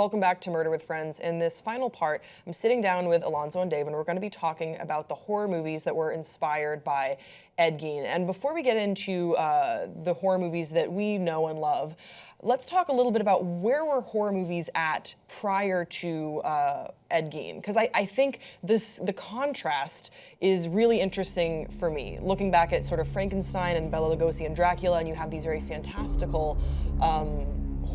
Welcome back to Murder with Friends. In this final part, I'm sitting down with Alonso and Dave, and we're going to be talking about the horror movies that were inspired by Ed Gein. And before we get into the horror movies that we know and love, let's talk a little bit about where were horror movies at prior to Ed Gein, because I think the contrast is really interesting for me. Looking back at sort of Frankenstein and Bela Lugosi and Dracula, and you have these very fantastical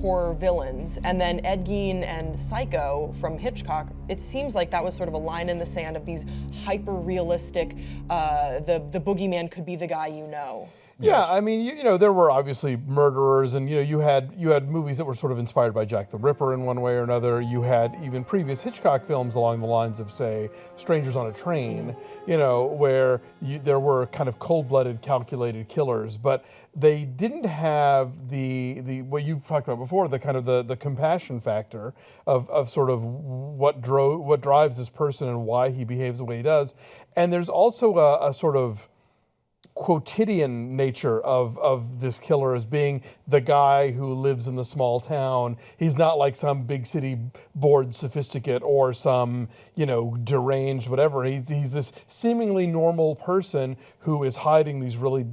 horror villains, and then Ed Gein and Psycho from Hitchcock, it seems like that was sort of a line in the sand of these hyper-realistic, the boogeyman could be the guy you know. Yeah, I mean, you know, there were obviously murderers, and you had movies that were sort of inspired by Jack the Ripper in one way or another. You had even previous Hitchcock films along the lines of, say, Strangers on a Train, you know, where there were kind of cold-blooded, calculated killers, but they didn't have the what you talked about before, the kind of the compassion factor of sort of what drives this person and why he behaves the way he does. And there's also a sort of quotidian nature of this killer as being the guy who lives in the small town. He's not like some big city bored sophisticate or some, you know, deranged whatever. He's this seemingly normal person who is hiding these really,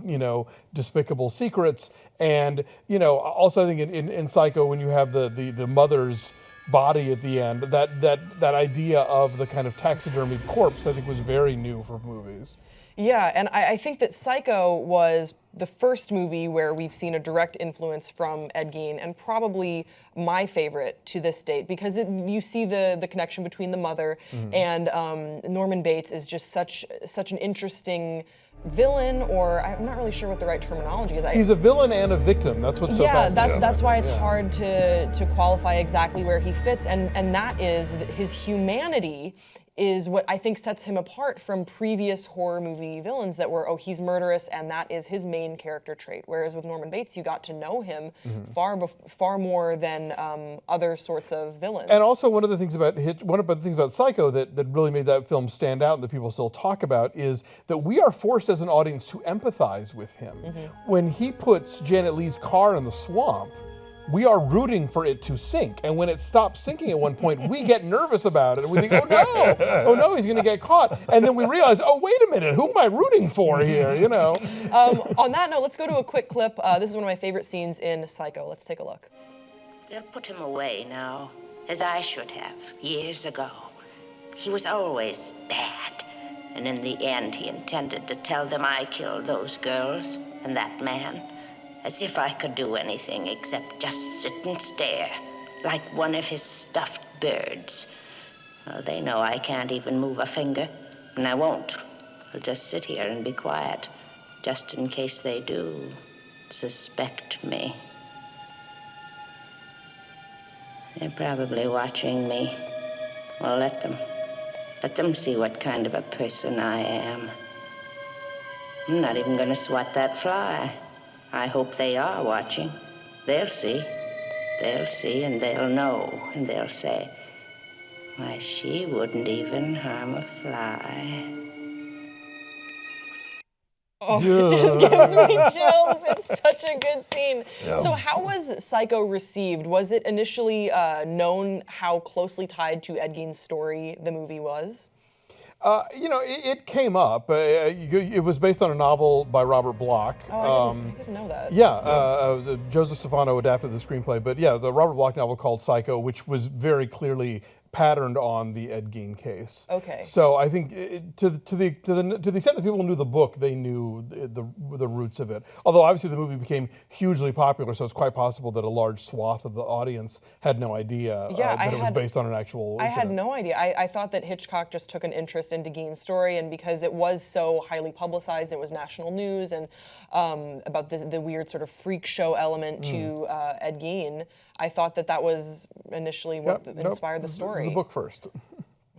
you know, despicable secrets. And, you know, also I think in Psycho, when you have the mother's body at the end, that idea of the kind of taxidermied corpse, I think was very new for movies. Yeah, and I think that Psycho was the first movie where we've seen a direct influence from Ed Gein, and probably my favorite to this date, because you see the connection between the mother and Norman Bates is just such an interesting villain, or I'm not really sure what the right terminology is. He's a villain and a victim. That's what's so fascinating. Yeah, that's why it's hard to qualify exactly where he fits, and that is his humanity is what I think sets him apart from previous horror movie villains that were, oh, he's murderous, and that is his main character trait. Whereas with Norman Bates, you got to know him far more than other sorts of villains. And also one of the things about Psycho that really made that film stand out and that people still talk about is that we are forced as an audience to empathize with him. When he puts Janet Leigh's car in the swamp, we are rooting for it to sink. And when it stops sinking at one point, we get nervous about it. And we think, oh no, he's gonna get caught. And then we realize, oh, wait a minute, who am I rooting for here, you know? On that note, let's go to a quick clip. This is one of my favorite scenes in Psycho. Let's take a look. They'll put him away now, as I should have, years ago. He was always bad. And in the end, he intended to tell them I killed those girls and that man. As if I could do anything except just sit and stare, like one of his stuffed birds. Oh, they know I can't even move a finger, and I won't. I'll just sit here and be quiet, just in case they do suspect me. They're probably watching me. Well, let them. Let them see what kind of a person I am. I'm not even gonna swat that fly. I hope they are watching. They'll see. They'll see, and they'll know, and they'll say, why, she wouldn't even harm a fly. Oh, this gives me chills. It's such a good scene. Yeah. So how was Psycho received? Was it initially known how closely tied to Ed Gein's story the movie was? You know, it came up. It was based on a novel by Robert Bloch. Oh, I didn't know that. Yeah, Joseph Stefano adapted the screenplay. But yeah, the Robert Bloch novel called Psycho, which was very clearly patterned on the Ed Gein case. Okay. So I think to the extent that people knew the book, they knew the roots of it. Although obviously the movie became hugely popular, so it's quite possible that a large swath of the audience had no idea that it was based on an actual incident. I had no idea. I thought that Hitchcock just took an interest into Gein's story, and because it was so highly publicized, it was national news, and about the weird sort of freak show element to Ed Gein, I thought that was initially what inspired the story. It was a book first.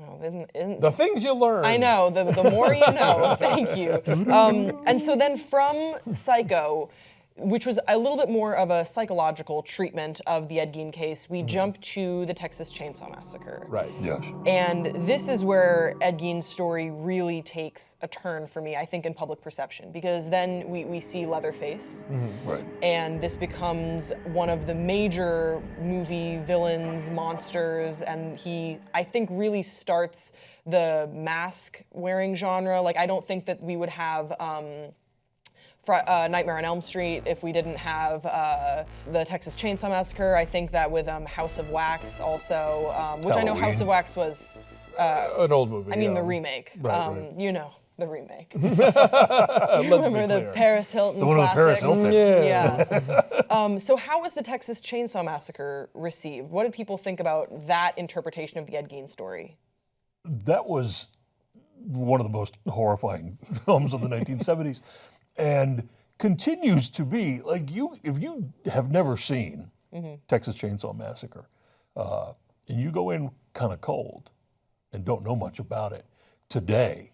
Oh, the things you learn. I know, the more you know. Thank you. And so then from Psycho, which was a little bit more of a psychological treatment of the Ed Gein case, we jump to the Texas Chainsaw Massacre. Right. Yes. And this is where Ed Gein's story really takes a turn for me, I think, in public perception, because then we see Leatherface, Right. and this becomes one of the major movie villains, monsters, and he, I think, really starts the mask-wearing genre. Like, I don't think that we would have Nightmare on Elm Street if we didn't have the Texas Chainsaw Massacre. I think that with House of Wax also, which I know Halloween. House of Wax was, An old movie. I mean yeah. the remake. Right. You know, the remake. Let's Remember be the clear. Paris Hilton The one with classic? Paris Hilton. Yeah. So how was the Texas Chainsaw Massacre received? What did people think about that interpretation of the Ed Gein story? That was one of the most horrifying films of the 1970s, and continues to be. Like, if you have never seen Texas Chainsaw Massacre, and you go in kind of cold and don't know much about it today,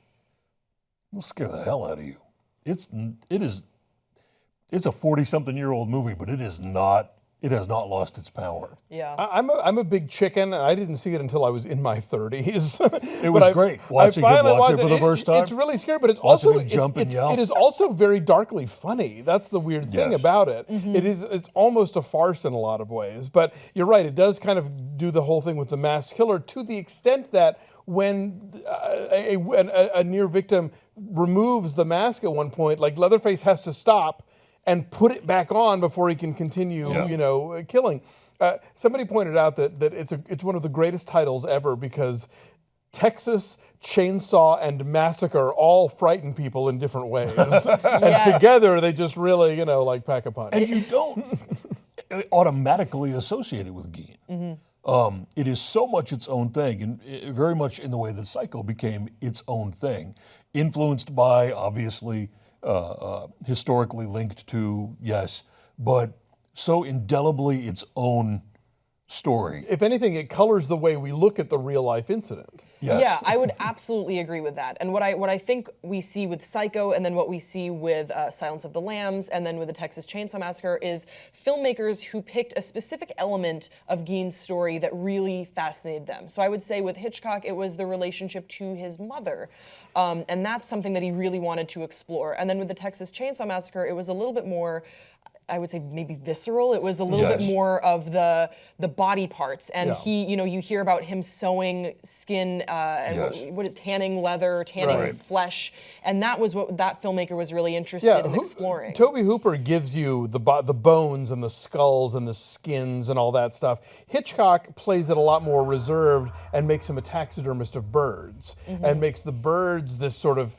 it'll scare the hell out of you. It's a 40-something-year-old movie, but it has not lost its power. Yeah. I'm a big chicken, and I didn't see it until I was in my 30s. It was great watching him finally watch it watched for the first time. It's really scary, but it's Watching also him jump and yell. it is also very darkly funny. That's the weird thing Yes. about it. It's almost a farce in a lot of ways. But you're right, it does kind of do the whole thing with the mass killer to the extent that when a near victim removes the mask at one point, like Leatherface has to stop and put it back on before he can continue, Yeah. killing. Somebody pointed out that it's one of the greatest titles ever because Texas, Chainsaw, and Massacre all frighten people in different ways, and together they just really, like pack a punch. And you don't automatically associate it with Gein. It is so much its own thing, and very much in the way that Psycho became its own thing, influenced by, obviously, historically linked to, yes, but so indelibly its own story. If anything, it colors the way we look at the real life incident. Yes. Yeah, I would absolutely agree with that. And what I think we see with Psycho, and then what we see with Silence of the Lambs, and then with the Texas Chainsaw Massacre, is filmmakers who picked a specific element of Gein's story that really fascinated them. So I would say with Hitchcock, it was the relationship to his mother. And that's something that he really wanted to explore. And then with the Texas Chainsaw Massacre, it was a little bit more, I would say maybe visceral. It was a little bit more of the body parts, and he, you hear about him sewing skin and tanning leather, tanning flesh, and that was what that filmmaker was really interested in exploring. Tobe Hooper gives you the bones and the skulls and the skins and all that stuff. Hitchcock plays it a lot more reserved and makes him a taxidermist of birds, and makes the birds this sort of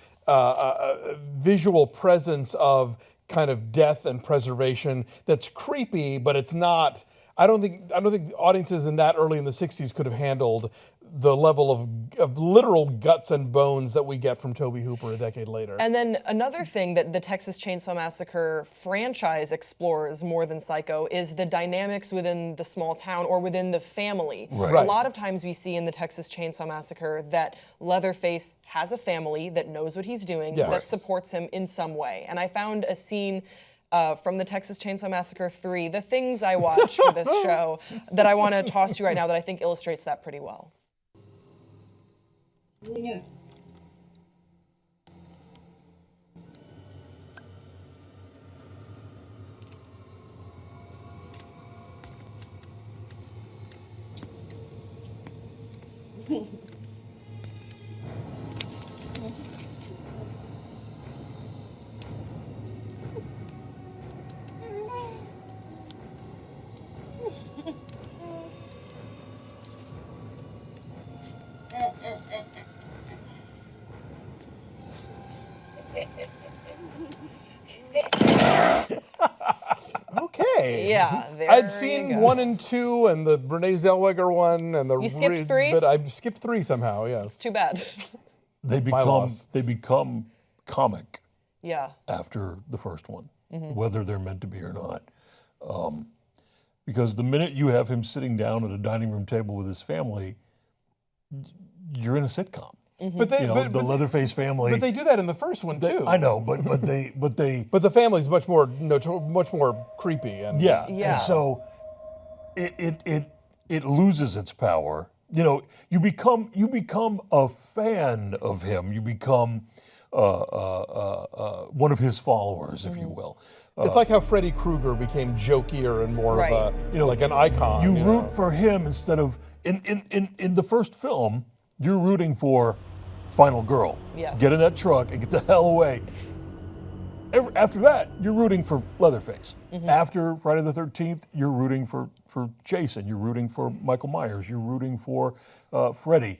visual presence of kind of death and preservation that's creepy, but it's not. I don't think audiences in that early in the 60s could have handled the level of literal guts and bones that we get from Tobe Hooper a decade later. And then another thing that the Texas Chainsaw Massacre franchise explores more than Psycho is the dynamics within the small town or within the family. Right. A lot of times we see in the Texas Chainsaw Massacre that Leatherface has a family that knows what he's doing, that supports him in some way. And I found a scene from the Texas Chainsaw Massacre 3, the things I watch for this show, that I want to toss to you right now that I think illustrates that pretty well. Yeah. Okay. Yeah, there I'd you seen go. 1 and 2 and the Renee Zellweger one and the You skipped 3? but I skipped 3 somehow. Yes. Too bad. They loss. become comic Yeah. after the first one, whether they're meant to be or not. Because the minute you have him sitting down at a dining room table with his family, you're in a sitcom. But they, the Leatherface family. But they do that in the first one too. I know, but they. But the family's much more creepy. And Yeah. Yeah. And so it loses its power. You become a fan of him. You become one of his followers, if you will. It's like how Freddy Krueger became jokier and more of a like an icon. You root for him instead of in the first film. You're rooting for Final Girl. Yes. Get in that truck and get the hell away. After that, you're rooting for Leatherface. After Friday the 13th, you're rooting for Jason. You're rooting for Michael Myers. You're rooting for Freddy.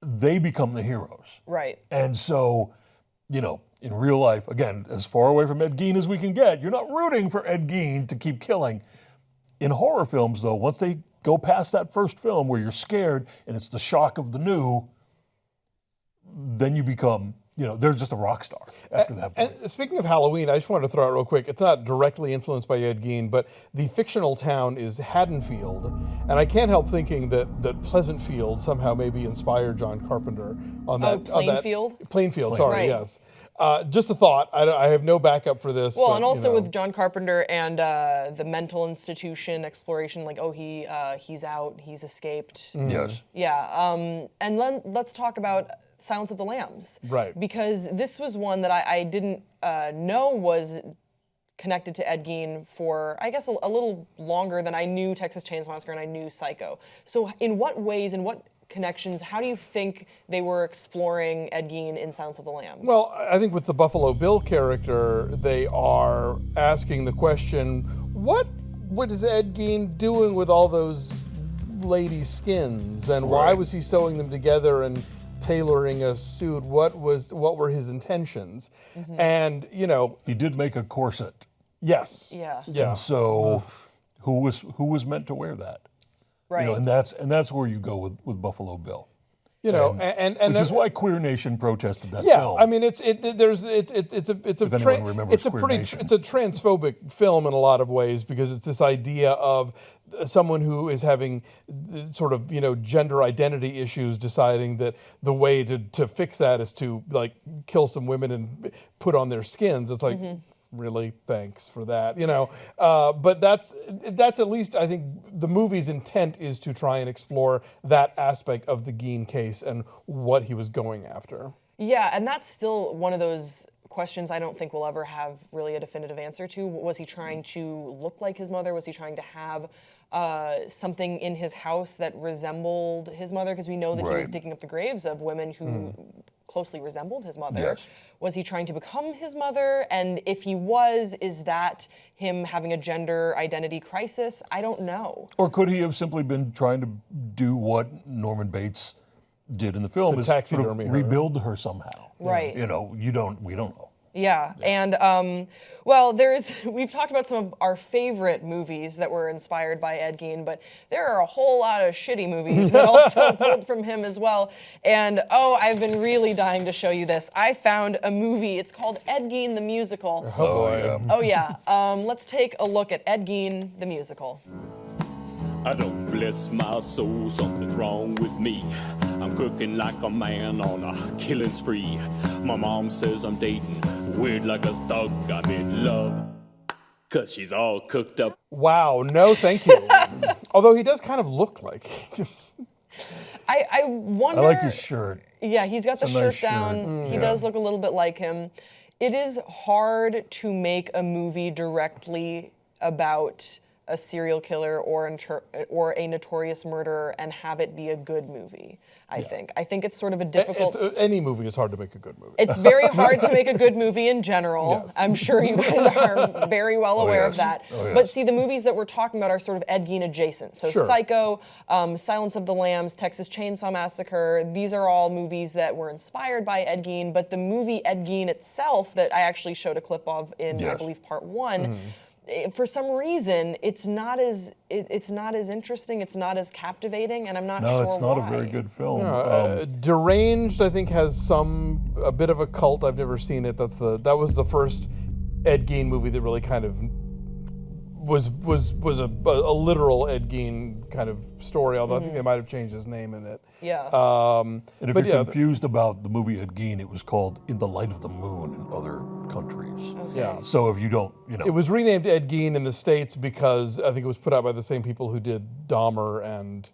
They become the heroes. Right. And so, in real life, again, as far away from Ed Gein as we can get, you're not rooting for Ed Gein to keep killing. In horror films, though, once they go past that first film where you're scared and it's the shock of the new, then you become, they're just a rock star after that point. And speaking of Halloween, I just wanted to throw out real quick, it's not directly influenced by Ed Gein, but the fictional town is Haddonfield. And I can't help thinking that Pleasantfield somehow maybe inspired John Carpenter on that. Plainfield? Plainfield, sorry, Right. yes. Just a thought. I have no backup for this. Well, but, and also with John Carpenter and the mental institution exploration, like, he's out, he's escaped. Yes. Yeah. And then let's talk about Silence of the Lambs. Right. Because this was one that I didn't know was connected to Ed Gein for, I guess, a little longer than I knew Texas Chainsaw Massacre and I knew Psycho. So in what ways, in what connections, how do you think they were exploring Ed Gein in Silence of the Lambs? Well, I think with the Buffalo Bill character, they are asking the question, what is Ed Gein doing with all those ladies' skins? And why was he sewing them together and tailoring a suit? What were his intentions? And, He did make a corset. yes. Yeah. And so who was meant to wear that? Right. And that's where you go with Buffalo Bill. And Which is why Queer Nation protested that yeah, film. I mean it's a anyone remembers Queer Nation. it's a transphobic film in a lot of ways because it's this idea of someone who is having sort of gender identity issues deciding that the way to fix that is to like kill some women and put on their skins. It's like really, thanks for that, but that's at least I think the movie's intent is to try and explore that aspect of the Gein case and what he was going after. Yeah, and that's still one of those questions I don't think we'll ever have really a definitive answer to. Was he trying to look like his mother? Was he trying to have something in his house that resembled his mother? Because we know that he was digging up the graves of women who closely resembled his mother. Yes. Was he trying to become his mother? And if he was, is that him having a gender identity crisis? I don't know. Or could he have simply been trying to do what Norman Bates did in the film, is sort taxidermy of her. rebuild her somehow? Right. We don't know. Yeah, and we've talked about some of our favorite movies that were inspired by Ed Gein, but there are a whole lot of shitty movies that also pulled from him as well. And I've been really dying to show you this. I found a movie, it's called Ed Gein the Musical. Oh yeah. Let's take a look at Ed Gein the Musical. I don't bless my soul, something's wrong with me. I'm cooking like a man on a killing spree. My mom says I'm dating, weird like a thug. I'm in love, 'cause she's all cooked up. Wow, no thank you. Although he does kind of look like I wonder... I like his shirt. Yeah, he's got the It's a shirt nice shirt. down. He does look a little bit like him. It is hard to make a movie directly about a serial killer or a notorious murderer and have it be a good movie, I think. I think it's sort of a difficult... any movie is hard to make a good movie. It's very hard to make a good movie in general. Yes. I'm sure you guys are very well aware of yes. that. Oh, yes. But see, the movies that we're talking about are sort of Ed Gein adjacent. So Sure. Psycho, Silence of the Lambs, Texas Chainsaw Massacre, these are all movies that were inspired by Ed Gein, but the movie Ed Gein itself that I actually showed a clip of in, I Yes. believe, part one, for some reason, it's not as interesting, it's not as captivating, and I'm not sure No, it's not why. a very good film. Deranged, I think, has a bit of a cult. I've never seen it. That was the first Ed Gein movie that really kind of was a literal Ed Gein kind of story, although I think they might have changed his name in it. Yeah. And if you're confused about the movie Ed Gein, it was called In the Light of the Moon in other countries. Okay. Yeah. So if you don't, It was renamed Ed Gein in the States because I think it was put out by the same people who did Dahmer and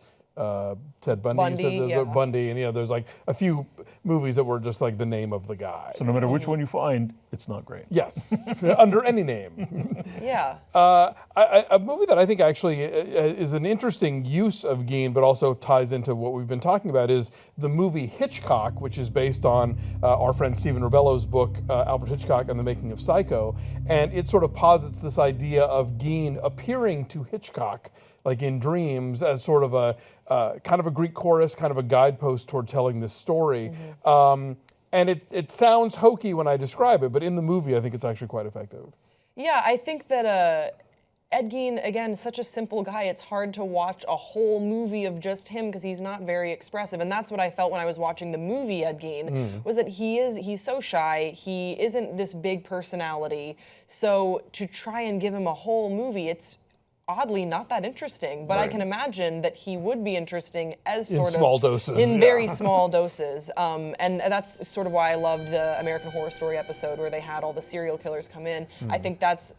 Ted Bundy. Bundy, and there's like a few movies that were just like the name of the guy. So no matter which one you find, it's not great. Yes, under any name. Yeah. A movie that I think actually is an interesting use of Gein, but also ties into what we've been talking about, is the movie Hitchcock, which is based on our friend Stephen Rebello's book, Alfred Hitchcock and the Making of Psycho. And it sort of posits this idea of Gein appearing to Hitchcock, like in dreams, as sort of a kind of a Greek chorus, kind of a guidepost toward telling this story. And it sounds hokey when I describe it, but in the movie, I think it's actually quite effective. Yeah, I think that Ed Gein, again, such a simple guy. It's hard to watch a whole movie of just him because he's not very expressive. And that's what I felt when I was watching the movie Ed Gein, was that he's so shy. He isn't this big personality. So to try and give him a whole movie, it's oddly not that interesting, but I can imagine that he would be interesting as sort of small doses, in very small doses. And that's sort of why I loved the American Horror Story episode where they had all the serial killers come in. I think that's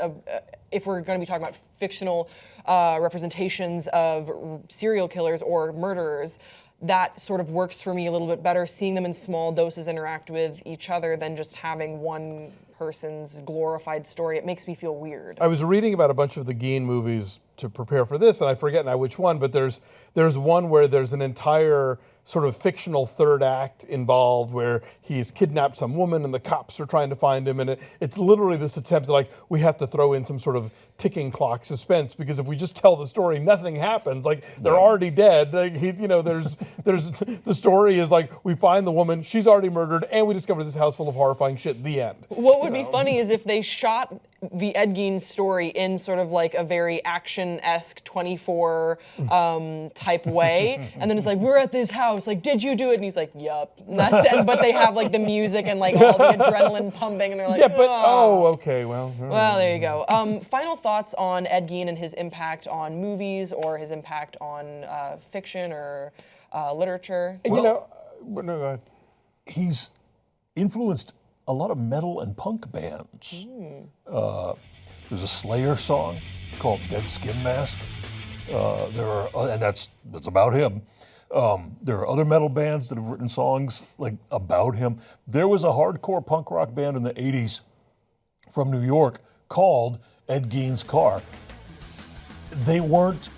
if we're going to be talking about fictional representations of serial killers or murderers, that sort of works for me a little bit better, seeing them in small doses interact with each other than just having one person's glorified story. It makes me feel weird. I was reading about a bunch of the Gein movies to prepare for this, and I forget now which one, but there's one where there's an entire sort of fictional third act involved where he's kidnapped some woman and the cops are trying to find him, and it's literally this attempt to, like, we have to throw in some sort of ticking clock suspense, because if we just tell the story, nothing happens. Like, they're already dead. Like, there's the story is like, we find the woman, she's already murdered, and we discover this house full of horrifying shit. The end. What would be funny is if they shot the Ed Gein story in sort of like a very action-esque 24 type way, and then it's like, we're at this house, like, did you do it? And he's like, yup. And that's it. But they have like the music and like all the adrenaline pumping, and they're like, okay, well. Well, there you go. Final thoughts on Ed Gein and his impact on movies or his impact on fiction or literature? No, go ahead. He's influenced a lot of metal and punk bands. There's a Slayer song called Dead Skin Mask. And that's about him. There are other metal bands that have written songs like about him. There was a hardcore punk rock band in the 80s from New York called Ed Gein's Car. They weren't,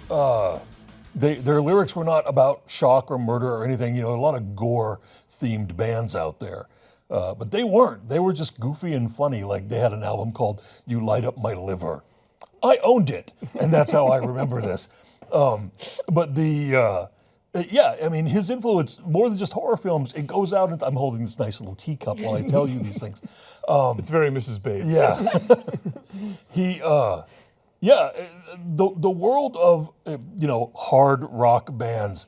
their lyrics were not about shock or murder or anything. A lot of gore-themed bands out there. But they weren't. They were just goofy and funny. Like, they had an album called You Light Up My Liver. I owned it, and that's how I remember this. But his influence, more than just horror films, it goes out into, I'm holding this nice little teacup while I tell you these things. It's very Mrs. Bates. Yeah. The world of, hard rock bands,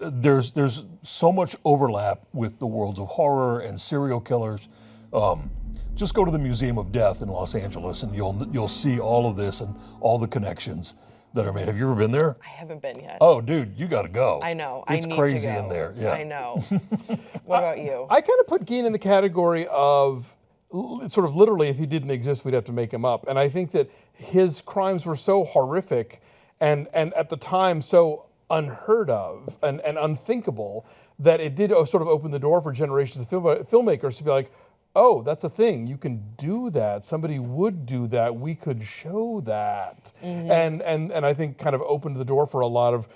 there's so much overlap with the worlds of horror and serial killers. Just go to the Museum of Death in Los Angeles, and you'll see all of this and all the connections that are made. Have you ever been there? I haven't been yet. Oh, dude, you got to go. I know. It's I need crazy to go. in there. Yeah. I know. What about you? I kind of put Gein in the category of sort of literally, if he didn't exist, we'd have to make him up. And I think that his crimes were so horrific and at the time so unheard of and unthinkable that it did sort of open the door for generations of filmmakers to be like, oh, that's a thing. You can do that. Somebody would do that. We could show that. And I think kind of opened the door for a lot of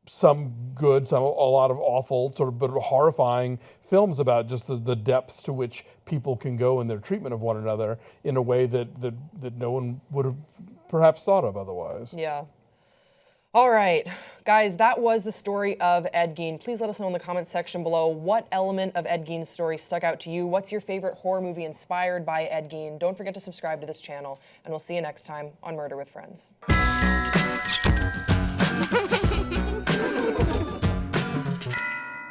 some good, a lot of awful, sort of but horrifying films about just the depths to which people can go in their treatment of one another in a way that no one would have perhaps thought of otherwise. Yeah. All right, guys, that was the story of Ed Gein. Please let us know in the comments section below what element of Ed Gein's story stuck out to you. What's your favorite horror movie inspired by Ed Gein? Don't forget to subscribe to this channel, and we'll see you next time on Murder with Friends.